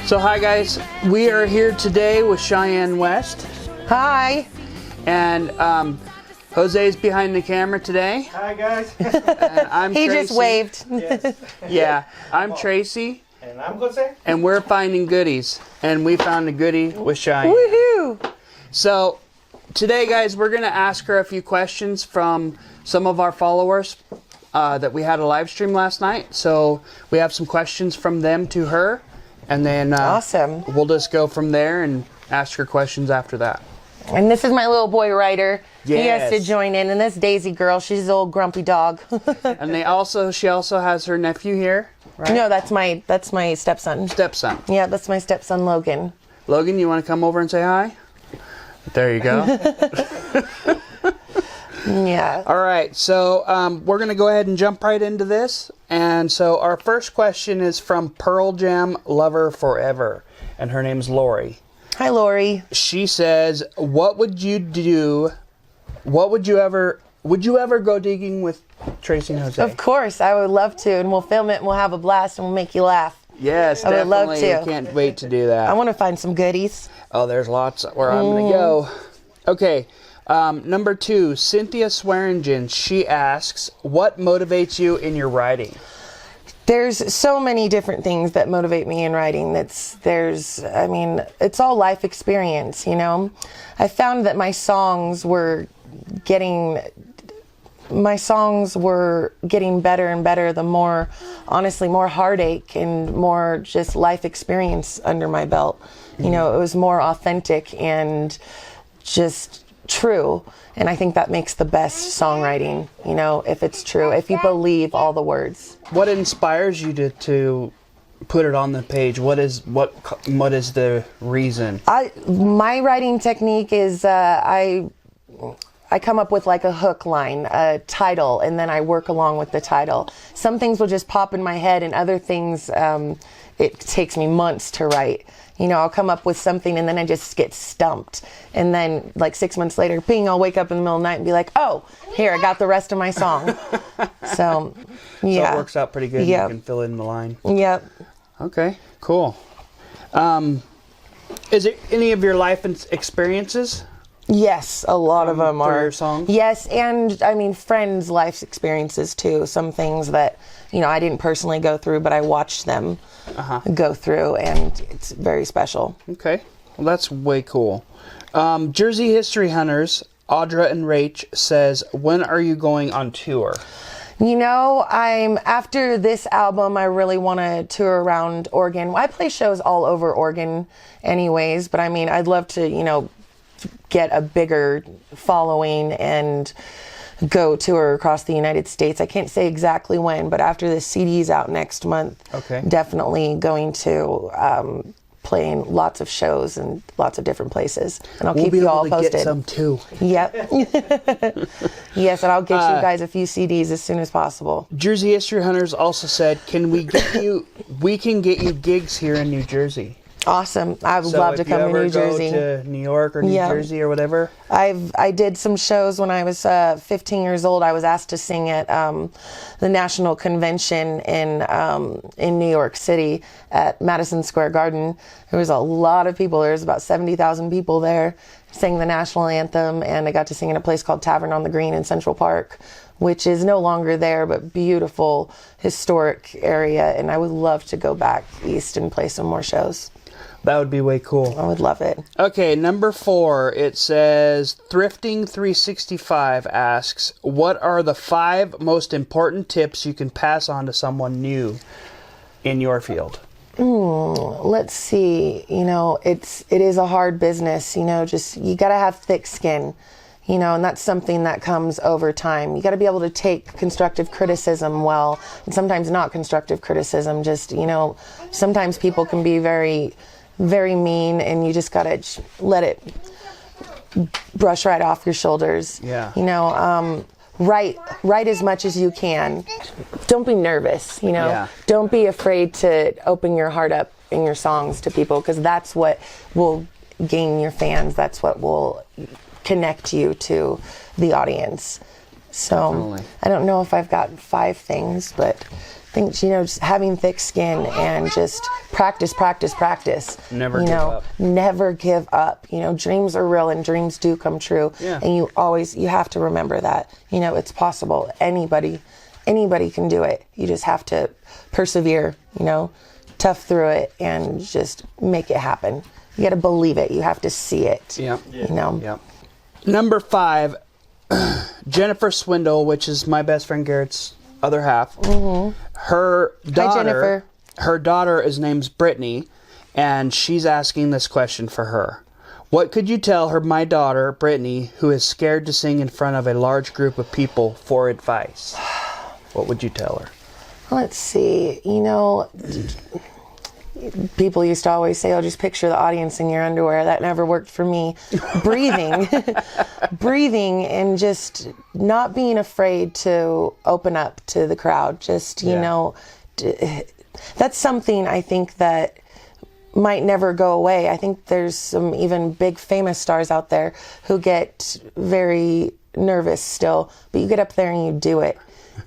So hi guys, we are here today with Cheyenne West. Hi. And Jose's behind the camera today. Hi guys. And I'm He Tracy. just waved. Yes. Yeah, I'm Tracy. And I'm Jose. And we're finding goodies. And we found a goodie with Cheyenne. Woohoo! So today guys, we're going to ask her a few questions from some of our followers that we had a live stream last night. So we have some questions from them to her. And then Awesome. We'll just go from there and ask her questions after that. And this is my little boy Ryder. Yes. He has to join in. And this Daisy girl, she's an old grumpy dog. And she also has her nephew here, right? No, that's my stepson. Stepson. Yeah, that's my stepson Logan. Logan, you want to come over and say hi? There you go. Yeah. All right, so we're going to go ahead and jump right into this. And so our first question is from Pearl Jam Lover Forever, and her name's Lori. Hi, Lori. She says, "What would you do? Would you ever go digging with Tracy and Jose?" Of course, I would love to, and we'll film it, and we'll have a blast, and we'll make you laugh. Yes, I would love definitely. to. We can't wait to do that. I want to find some goodies. Oh, there's lots where I'm going to go. Okay, number 2, Cynthia Swearingen. She asks, "What motivates you in your writing?" There's so many different things that motivate me in writing. It's all life experience, you know. I found that my songs were getting better and better the more, honestly, more heartache and more just life experience under my belt. You know, it was more authentic and just true. And I think that makes the best songwriting, you know, if it's true, if you believe all the words. What inspires you to put it on the page? What is the reason? My writing technique is I come up with like a hook line, a title, and then I work along with the title. Some things will just pop in my head, and other things it takes me months to write. You know, I'll come up with something and then I just get stumped. And then like 6 months later, ping, I'll wake up in the middle of the night and be like, oh, here, I got the rest of my song. So, yeah. So it works out pretty good. Yep. You can fill in the line. Yep. Okay, cool. Is it any of your life experiences? Yes, a lot of them are. Your songs? Yes, and I mean friends' life experiences too. Some things that, you know, I didn't personally go through, but I watched them go through, and it's very special. Okay, well that's way cool. Jersey History Hunters, Audra and Rach says, "When are you going on tour?" You know, after this album, I really want to tour around Oregon. I play shows all over Oregon anyways, but I mean, I'd love to, you know, get a bigger following and go tour across the United States. I can't say exactly when, but after the CD's out next month, definitely going to playing lots of shows in lots of different places, and I'll keep you all posted. Get some too. Yep. Yes, and I'll get you guys a few CDs as soon as possible. Jersey History Hunters also said, we can get you gigs here in New Jersey. Awesome. I would love to come to New Jersey. If you ever go to New York or New Jersey or whatever. I did some shows when I was 15 years old. I was asked to sing at the National Convention in New York City at Madison Square Garden. There was a lot of people. There was about 70,000 people there. Sang the national anthem, and I got to sing in a place called Tavern on the Green in Central Park, which is no longer there, but beautiful historic area. And I would love to go back east and play some more shows. That would be way cool. I would love it. Okay, number 4, it says, Thrifting365 asks, "What are the 5 most important tips you can pass on to someone new in your field?" Let's see. You know, it is a hard business. You know, just you got to have thick skin. You know, and that's something that comes over time. You got to be able to take constructive criticism well, and sometimes not constructive criticism. Just, you know, sometimes people can be very, very mean, and you just got to let it brush right off your shoulders. Yeah. You know, write as much as you can. Don't be nervous, you know. Yeah. Don't be afraid to open your heart up in your songs to people, because that's what will gain your fans. That's what will connect you to the audience. So Definitely. I don't know if I've got 5 things, but I think, just having thick skin and just practice. Never give up. Never give up. Dreams are real and dreams do come true. Yeah. And you have to remember that. It's possible. Anybody can do it. You just have to persevere, tough through it and just make it happen. You got to believe it. You have to see it. Yeah. Yep. Number 5, Jennifer Swindle, which is my best friend Garrett's other half. Mm-hmm. Her daughter, Hi, Jennifer. Her daughter is named Brittany, and she's asking this question for her. What could you tell my daughter, Brittany, who is scared to sing in front of a large group of people, for advice? What would you tell her? Let's see. People used to always say, just picture the audience in your underwear. That never worked for me. Breathing and just not being afraid to open up to the crowd. Just, that's something I think that might never go away. I think there's some even big famous stars out there who get very nervous still, but you get up there and you do it.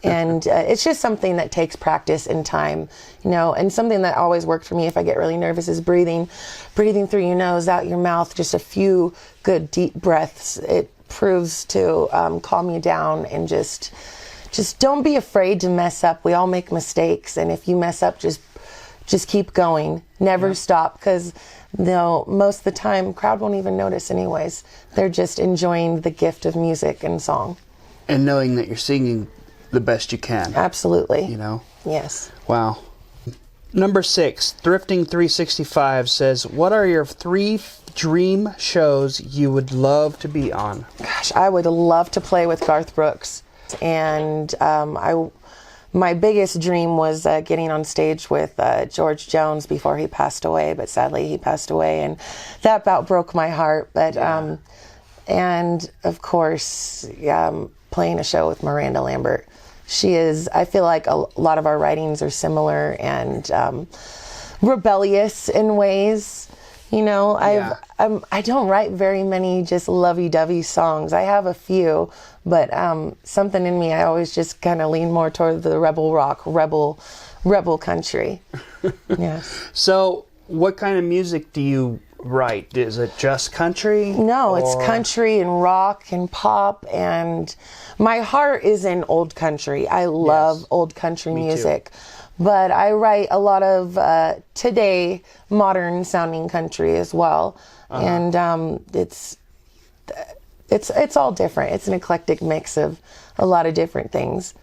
And it's just something that takes practice and time, and something that always worked for me if I get really nervous is breathing through your nose, out your mouth, just a few good deep breaths. It proves to calm you down, and just don't be afraid to mess up. We all make mistakes, and if you mess up, just keep going. Never stop, because most of the time, crowd won't even notice anyways. They're just enjoying the gift of music and song. And knowing that you're singing the best you can. Absolutely. Yes. Wow. Number 6, Thrifting 365 says, what are your 3 dream shows you would love to be on? Gosh, I would love to play with Garth Brooks. And my biggest dream was getting on stage with George Jones before he passed away, but sadly he passed away, and that about broke my heart. But and of course, playing a show with Miranda Lambert. I feel like a lot of our writings are similar and rebellious in ways. I don't write very many just lovey-dovey songs. I have a few, but something in me, I always just kind of lean more toward the rebel rock, rebel country. Yes. So what kind of music do you write? Is it just country? No, it's country and rock and pop, and my heart is in old country. I love old country music. But I write a lot of today modern sounding country as well. And it's all different. It's an eclectic mix of a lot of different things.